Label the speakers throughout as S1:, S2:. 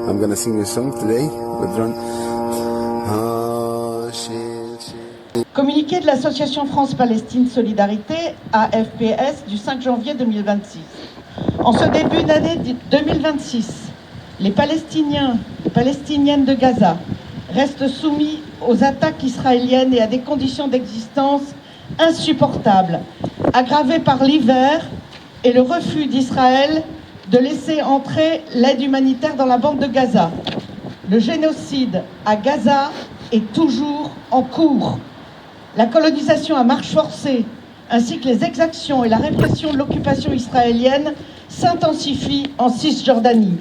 S1: I'm gonna sing you a song today with Ron.
S2: Communiqué de l'Association France-Palestine Solidarité, AFPS, du 5 janvier 2026. En ce début d'année 2026, les Palestiniens et Palestiniennes de Gaza restent soumis aux attaques israéliennes et à des conditions d'existence insupportables, aggravées par l'hiver et le refus d'Israël de laisser entrer l'aide humanitaire dans la bande de Gaza. Le génocide à Gaza est toujours en cours. La colonisation à marche forcée, ainsi que les exactions et la répression de l'occupation israélienne s'intensifient en Cisjordanie.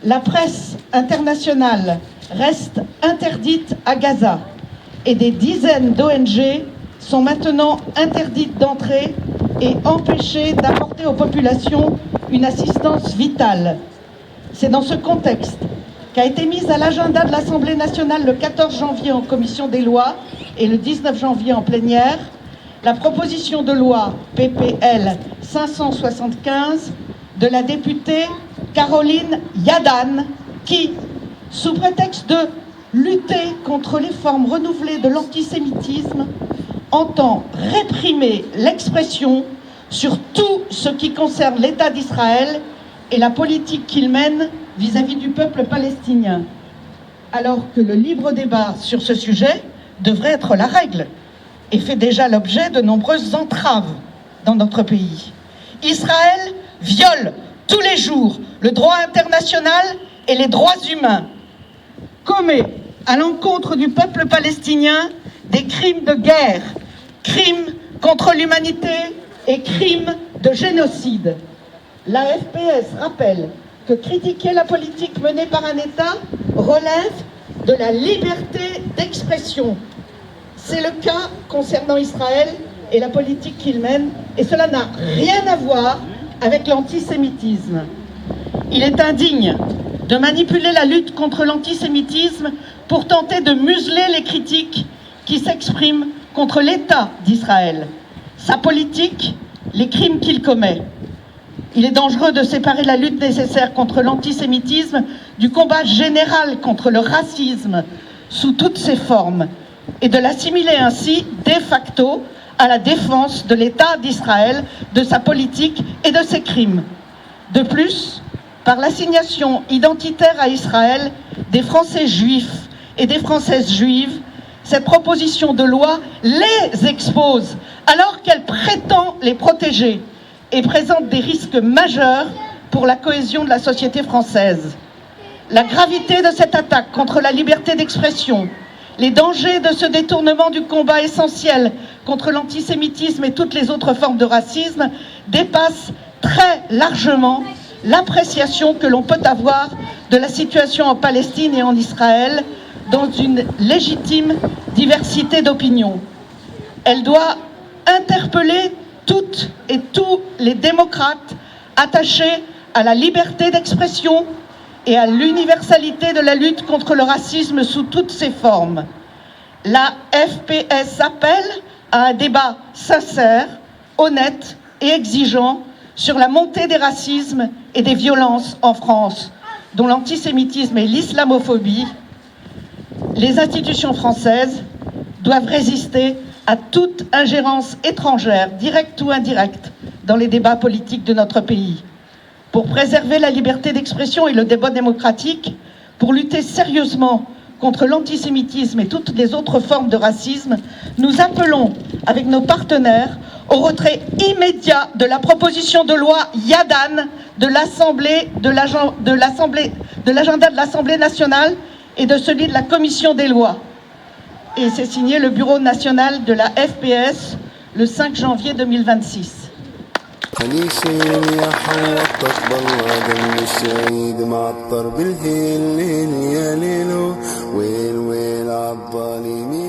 S2: La presse internationale reste interdite à Gaza et des dizaines d'ONG sont maintenant interdites d'entrer et empêchées d'apporter aux populations une assistance vitale. C'est dans ce contexte qu'a été mise à l'agenda de l'Assemblée nationale le 14 janvier en commission des lois et le 19 janvier en plénière, la proposition de loi PPL 575 de la députée Caroline Yadan qui, sous prétexte de lutter contre les formes renouvelées de l'antisémitisme, entend réprimer l'expression sur tout ce qui concerne l'État d'Israël et la politique qu'il mène vis-à-vis du peuple palestinien. Alors que le libre débat sur ce sujet devrait être la règle et fait déjà l'objet de nombreuses entraves dans notre pays. Israël viole tous les jours le droit international et les droits humains, commet à l'encontre du peuple palestinien des crimes de guerre, crimes contre l'humanité et crimes de génocide. La FPS rappelle que critiquer la politique menée par un État relève de la liberté d'expression. C'est le cas concernant Israël et la politique qu'il mène, et cela n'a rien à voir avec l'antisémitisme. Il est indigne de manipuler la lutte contre l'antisémitisme pour tenter de museler les critiques qui s'expriment contre l'État d'Israël, sa politique, les crimes qu'il commet. Il est dangereux de séparer la lutte nécessaire contre l'antisémitisme du combat général contre le racisme sous toutes ses formes et de l'assimiler ainsi de facto à la défense de l'État d'Israël, de sa politique et de ses crimes. De plus, par l'assignation identitaire à Israël des Français juifs et des Françaises juives, cette proposition de loi les expose alors qu'elle prétend les protéger et présente des risques majeurs pour la cohésion de la société française. La gravité de cette attaque contre la liberté d'expression, les dangers de ce détournement du combat essentiel contre l'antisémitisme et toutes les autres formes de racisme dépassent très largement l'appréciation que l'on peut avoir de la situation en Palestine et en Israël dans une légitime diversité d'opinions. Elle doit interpeller toutes et tous les démocrates attachés à la liberté d'expression et à l'universalité de la lutte contre le racisme sous toutes ses formes. La FPS appelle à un débat sincère, honnête et exigeant sur la montée des racismes et des violences en France, dont l'antisémitisme et l'islamophobie. Les institutions françaises doivent résister à toute ingérence étrangère, directe ou indirecte, dans les débats politiques de notre pays. Pour préserver la liberté d'expression et le débat démocratique, pour lutter sérieusement contre l'antisémitisme et toutes les autres formes de racisme, nous appelons, avec nos partenaires, au retrait immédiat de la proposition de loi Yadan de l'agenda de l'Assemblée nationale et de celui de la Commission des lois. Et c'est signé le Bureau national de la FPS le 5 janvier 2026.
S1: خليشي يا حوطك بالله دم الشهيد معطر بالهيل ليل يا ليلو ويل ويل عالظالمين